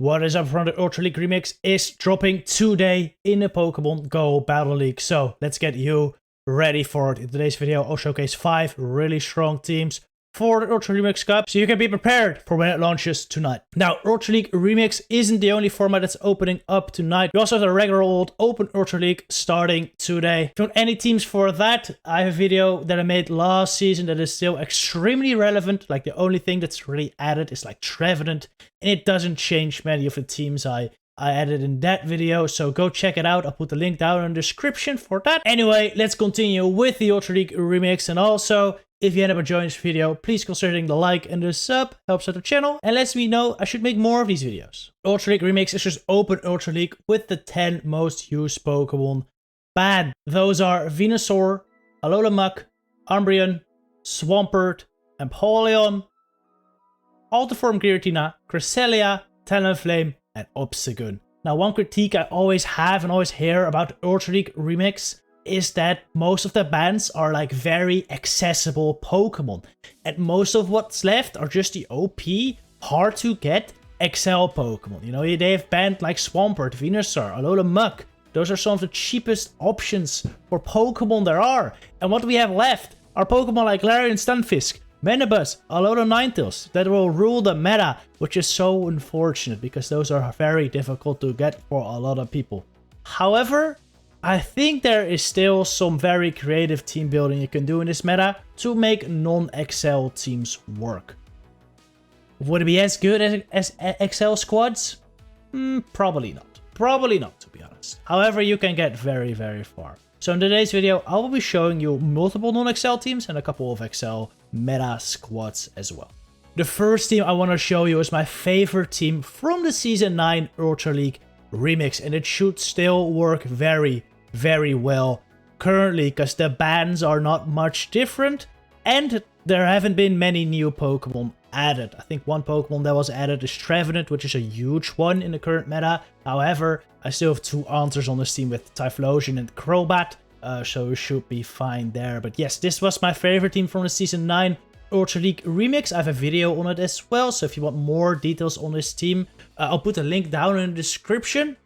What is up from the Ultra League remix is dropping today in the Pokemon Go Battle League. So let's get you ready for it. In today's video, I'll showcase 5 really strong teams for the Ultra Remix Cup, so you can be prepared for when it launches tonight. Now, Ultra League Remix isn't the only format that's opening up tonight. We also have the regular old Open Ultra League starting today. If you want any teams for that, I have a video that I made last season that is still extremely relevant. Like, the only thing that's really added is like Trevenant, and it doesn't change many of the teams I added in that video, so go check it out. I'll put the link down in the description for that. Anyway, let's continue with the Ultra League Remix, and also, if you end up enjoying this video, please consider hitting the like and the sub, helps out the channel, and lets me know I should make more of these videos. Ultra League Remix is just Open Ultra League with the 10 most used Pokemon banned. Those are Venusaur, Alola Muck, Umbreon, Swampert, Empoleon, Altiform Giratina, Cresselia, Talonflame, and Obstagoon. Now, one critique I always have and always hear about Ultra League Remix is that most of the bans are like very accessible Pokemon, and most of what's left are just the OP, hard to get XL Pokemon. You know, they have banned like Swampert, Venusaur, Alola Muck. Those are some of the cheapest options for Pokemon there are. And what we have left are Pokemon like Larian Stunfisk, Manabus, Alola Ninetales that will rule the meta, which is so unfortunate because those are very difficult to get for a lot of people. However, I think there is still some very creative team building you can do in this meta to make non-XL teams work. Would it be as good as XL squads? Probably not. Probably not, to be honest. However, you can get very, very far. So in today's video, I will be showing you multiple non-XL teams and a couple of XL meta squads as well. The first team I want to show you is my favorite team from the Season 9 Ultra League Remix, and it should still work very, very well currently because the bans are not much different and there haven't been many new Pokemon added. I think one Pokemon that was added is Trevenant, which is a huge one in the current meta. However, I still have 2 answers on this team with Typhlosion and Crobat, so it should be fine there. But yes, this was my favorite team from the Season 9 Ultra League Remix. I have a video on it as well, so if you want more details on this team, I'll put a link down in the description.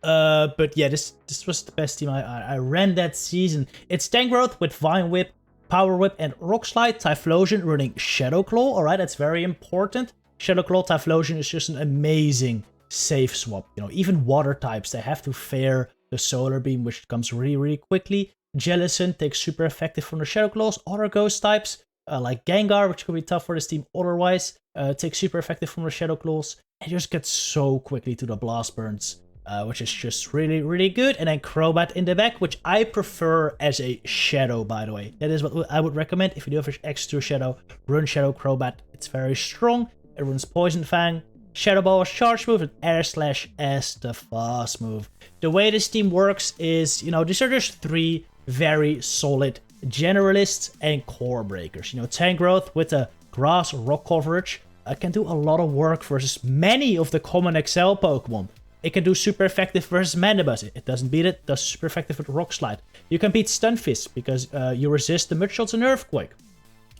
But yeah, this was the best team I ran that season. It's Tangrowth with Vine Whip, Power Whip, and Rock Slide. Typhlosion running Shadow Claw. Alright, that's very important. Shadow Claw, Typhlosion is just an amazing safe swap. You know, even water types, they have to fare the Solar Beam, which comes really, really quickly. Jellicent takes super effective from the Shadow Claws. Other ghost types, like Gengar, which could be tough for this team otherwise, takes super effective from the Shadow Claws. And just gets so quickly to the Blast Burns, which is just really, really good. And then Crobat in the back, which I prefer as a Shadow, by the way. That is what I would recommend. If you do have extra Shadow, run Shadow Crobat. It's very strong. It runs Poison Fang, Shadow Ball as charge move, and Air Slash as the fast move. The way this team works is, you know, these are just 3 very solid generalists and core breakers. You know, Tangrowth with the grass rock coverage can do a lot of work versus many of the common XL Pokemon. It can do super effective versus Manabus. It doesn't beat it, does super effective with Rock Slide. You can beat Stunfisk because you resist the Mud Shots and Earthquake.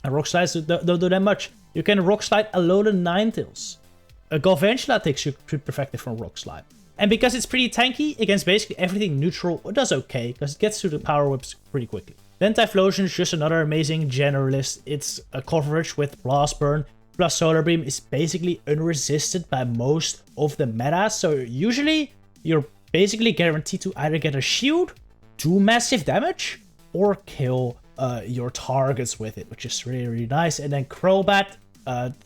And Rock Slides don't do that much. You can Rock Slide Alola Ninetales. Galvantula takes super effective from Rock Slide. And because it's pretty tanky against basically everything neutral, it does okay because it gets through the Power Whips pretty quickly. Then Typhlosion is just another amazing generalist. It's a coverage with Blast Burn plus Solar Beam is basically unresisted by most of the meta. So usually you're basically guaranteed to either get a shield, do massive damage, or kill your targets with it, which is really, really nice. And then Crobat,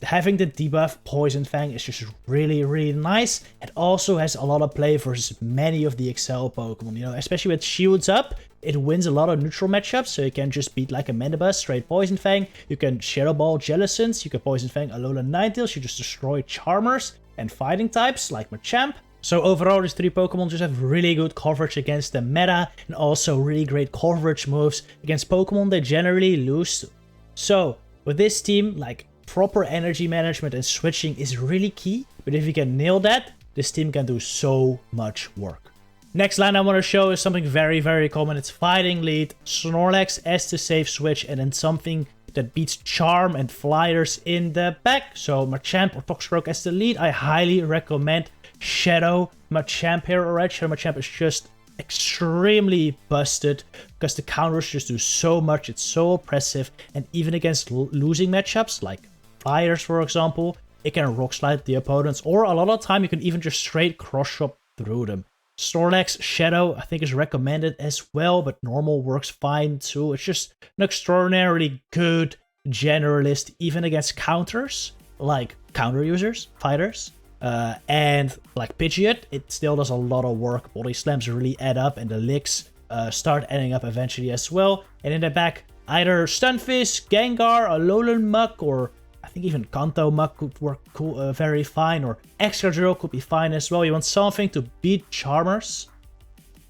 having the debuff Poison Fang is just really, really nice. It also has a lot of play versus many of the XL Pokemon, you know, especially with shields up. It wins a lot of neutral matchups, so you can just beat like a Manabus, straight Poison Fang. You can Shadow Ball Jellicent, you can Poison Fang Alola Ninetales, you just destroy Charmers and fighting types like Machamp. So overall, these 3 Pokemon just have really good coverage against the meta, and also really great coverage moves against Pokemon they generally lose to. So with this team, like, proper energy management and switching is really key, but if you can nail that, this team can do so much work. Next line I want to show is something very, very common. It's Fighting Lead, Snorlax as the safe switch, and then something that beats Charm and Flyers in the back. So Machamp or Toxicroak as the lead. I highly recommend Shadow Machamp here, alright? Shadow Machamp is just extremely busted because the counters just do so much. It's so oppressive, and even against losing matchups like Flyers, for example, it can rock slide the opponents, or a lot of the time you can even just straight cross shot through them. Snorlax Shadow I think is recommended as well, but normal works fine too. It's just an extraordinarily good generalist even against counters like counter users, fighters, and like Pidgeot. It still does a lot of work. Body slams really add up, and the licks start adding up eventually as well. And in the back, either Stunfisk, Gengar, Alolan Muk, or I think even Kanto Muk could work cool, very fine, or Excadrill could be fine as well. You want something to beat Charmers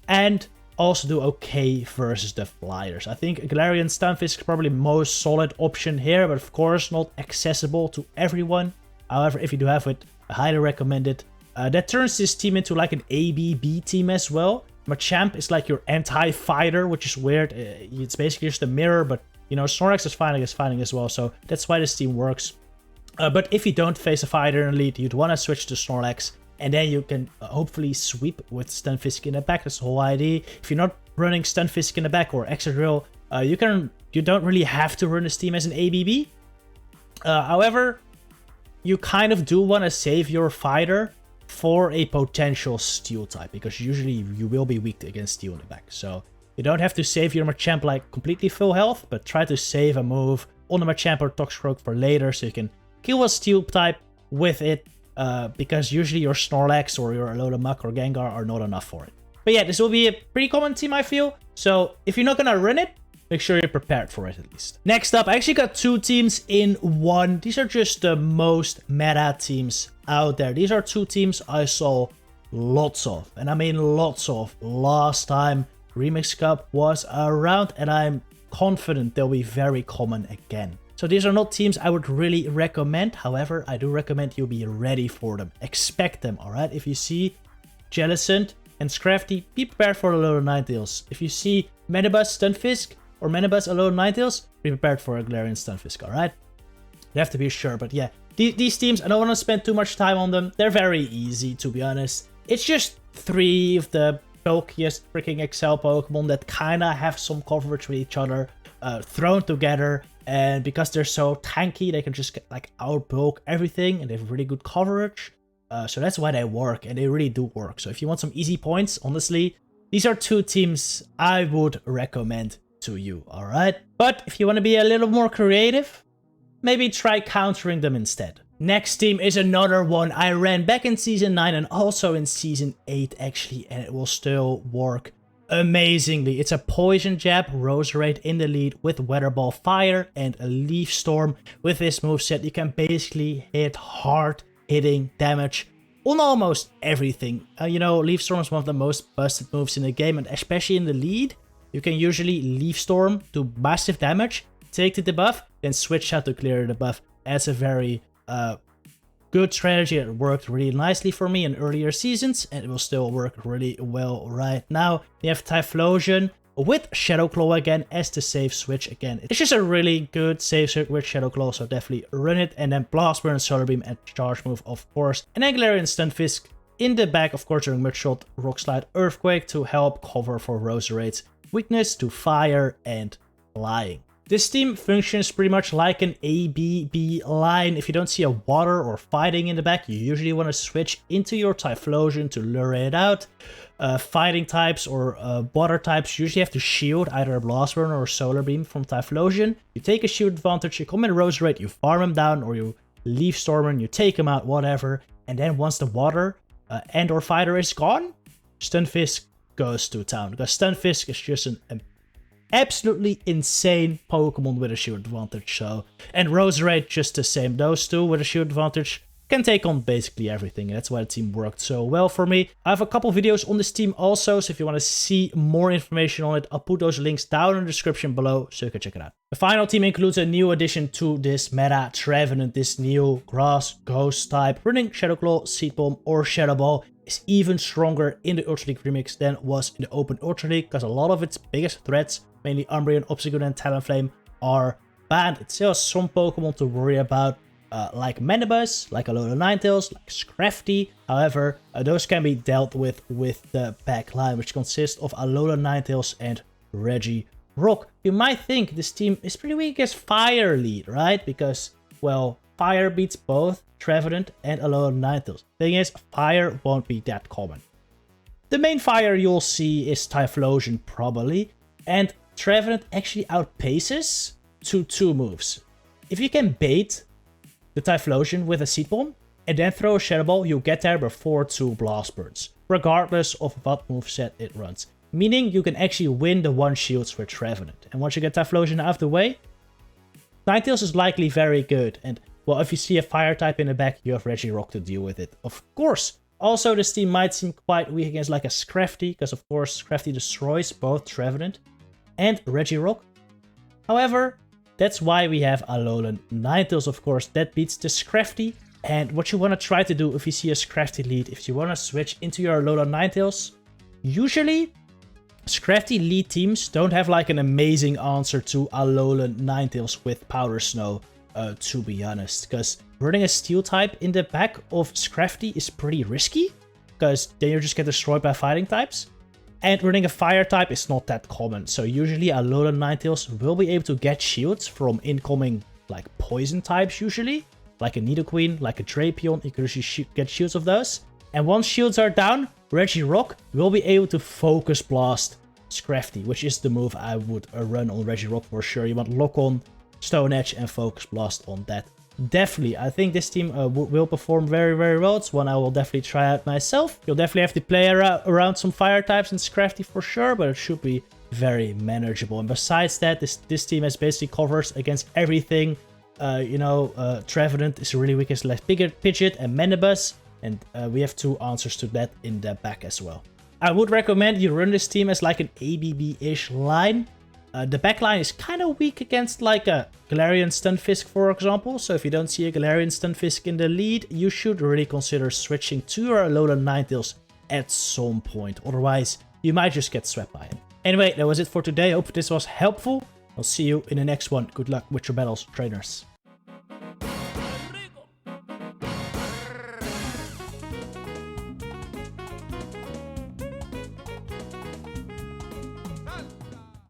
and also do okay versus the Flyers. I think Galarian Stunfisk is probably the most solid option here, but of course not accessible to everyone. However, if you do have it, I highly recommend it. That turns this team into like an ABB team as well. Machamp is like your anti-fighter, which is weird. It's basically just a mirror, but you know, Snorlax is fighting as well, so that's why this team works. But if you don't face a fighter in the lead, you'd want to switch to Snorlax, and then you can hopefully sweep with Stunfisk in the back. That's the whole idea. If you're not running Stunfisk in the back or Excadrill, you don't really have to run this team as an ABB. However, you kind of do want to save your fighter for a potential Steel type, because usually you will be weak against Steel in the back. So you don't have to save your Machamp like completely full health, but try to save a move on the Machamp or Toxicroak for later so you can kill a Steel type with it, because usually your Snorlax or your Alolan Muk or Gengar are not enough for it. But yeah, this will be a pretty common team, I feel. So if you're not gonna run it, make sure you're prepared for it at least. Next up, I actually got two teams in one. These are just the most meta teams out there. These are two teams I saw lots of, and I mean lots of, last time Remix Cup was around, and I'm confident they'll be very common again. So these are not teams I would really recommend. However, I do recommend you be ready for them. Expect them, alright? If you see Jellicent and Scrafty, be prepared for the Alolan Ninetales. If you see Manabuzz Stunfisk or Manabuzz Alolan Ninetales, be prepared for a Galarian Stunfisk, alright? You have to be sure, but yeah. These teams, I don't want to spend too much time on them. They're very easy, to be honest. It's just 3 of the bulkiest freaking XL Pokemon that kind of have some coverage with each other thrown together, and because they're so tanky, they can just get, like, outbulk everything, and they have really good coverage. So that's why they work, and they really do work. So if you want some easy points, honestly, these are 2 teams I would recommend to you, alright? But if you want to be a little more creative, maybe try countering them instead. Next team is another one I ran back in Season 9 and also in Season 8 actually, and it will still work amazingly. It's a Poison Jab, Roserade in the lead with Weather Ball Fire and a Leaf Storm. With this moveset, you can basically hit hard hitting damage on almost everything. You know, Leaf Storm is one of the most busted moves in the game, and especially in the lead, you can usually Leaf Storm do massive damage, take the debuff, then switch out to clear the debuff. That's a very good strategy. It worked really nicely for me in earlier seasons, and it will still work really well right now. You have Typhlosion with Shadow Claw again as the safe switch again. It's just a really good safe switch with Shadow Claw, so definitely run it. And then Blast Burn, Solar Beam, and Charge Move, of course. And then Galarian Stunfisk in the back, of course, during Mudshot, Rock Slide, Earthquake to help cover for Roserade's weakness to fire and flying. This team functions pretty much like an ABB line. If you don't see a water or fighting in the back, you usually want to switch into your Typhlosion to lure it out. Fighting types or water types usually have to shield either a Blast Burn or a Solar Beam from Typhlosion. You take a shield advantage, you come in Roserade, you farm him down, or you Leaf Storm him, you take him out, whatever. And then once the water and or fighter is gone, Stunfisk goes to town. Because Stunfisk is just an absolutely insane Pokemon with a shield advantage. So, and Roserade just the same. Those two with a shield advantage can take on basically everything. That's why the team worked so well for me. I have a couple videos on this team also, so if you want to see more information on it, I'll put those links down in the description below so you can check it out. The final team includes a new addition to this meta, Trevenant, this new Grass Ghost type. Running Shadow Claw, Seed Bomb, or Shadow Ball is even stronger in the Ultra League Remix than it was in the Open Ultra League, because a lot of its biggest threats, mainly Umbreon, Obstagoon, and Talonflame, are banned. It still has some Pokemon to worry about, like Manibus, like Alola Ninetales, like Scrafty. However, those can be dealt with the back line, which consists of Alola Ninetales and Regirock. You might think this team is pretty weak against Fire Lead, right? Because, well, Fire beats both Trevenant and Alola Ninetales. Thing is, Fire won't be that common. The main Fire you'll see is Typhlosion, probably, and Trevenant actually outpaces to 2 moves. If you can bait the Typhlosion with a Seed Bomb and then throw a Shadow Ball, you'll get there before 2 Blast Burns, regardless of what moveset it runs. Meaning you can actually win the 1 shields with Trevenant. And once you get Typhlosion out of the way, Ninetales is likely very good. And, well, if you see a Fire type in the back, you have Regirock to deal with it, of course. Also, this team might seem quite weak against like a Scrafty, because of course Scrafty destroys both Trevenant and Regirock. However, that's why we have Alolan Ninetales, of course. That beats the Scrafty. And what you want to try to do if you see a Scrafty lead, if you want to switch into your Alolan Ninetales, usually Scrafty lead teams don't have like an amazing answer to Alolan Ninetales with Powder Snow, to be honest. Because running a Steel type in the back of Scrafty is pretty risky, because then you just get destroyed by fighting types. And running a Fire type is not that common, so usually Alolan Ninetales will be able to get shields from incoming like Poison types usually. Like a Nidoqueen, like a Drapion, you can usually get shields of those. And once shields are down, Regirock will be able to Focus Blast Scrafty, which is the move I would run on Regirock for sure. You want Lock On, Stone Edge and Focus Blast on that. Definitely, I think this team will perform very, very well. It's one I will definitely try out myself. You'll definitely have to play around some Fire types and Scrafty for sure, but it should be very manageable. And besides that, this team has basically covers against everything. Trevenant is really weak against like Pidgeot and Manibus, and we have 2 answers to that in the back as well. I would recommend you run this team as like an ABB-ish line. The backline is kind of weak against like a Galarian Stunfisk, for example. So if you don't see a Galarian Stunfisk in the lead, you should really consider switching to your Alolan Ninetales at some point. Otherwise, you might just get swept by it. Anyway, that was it for today. Hope this was helpful. I'll see you in the next one. Good luck with your battles, trainers.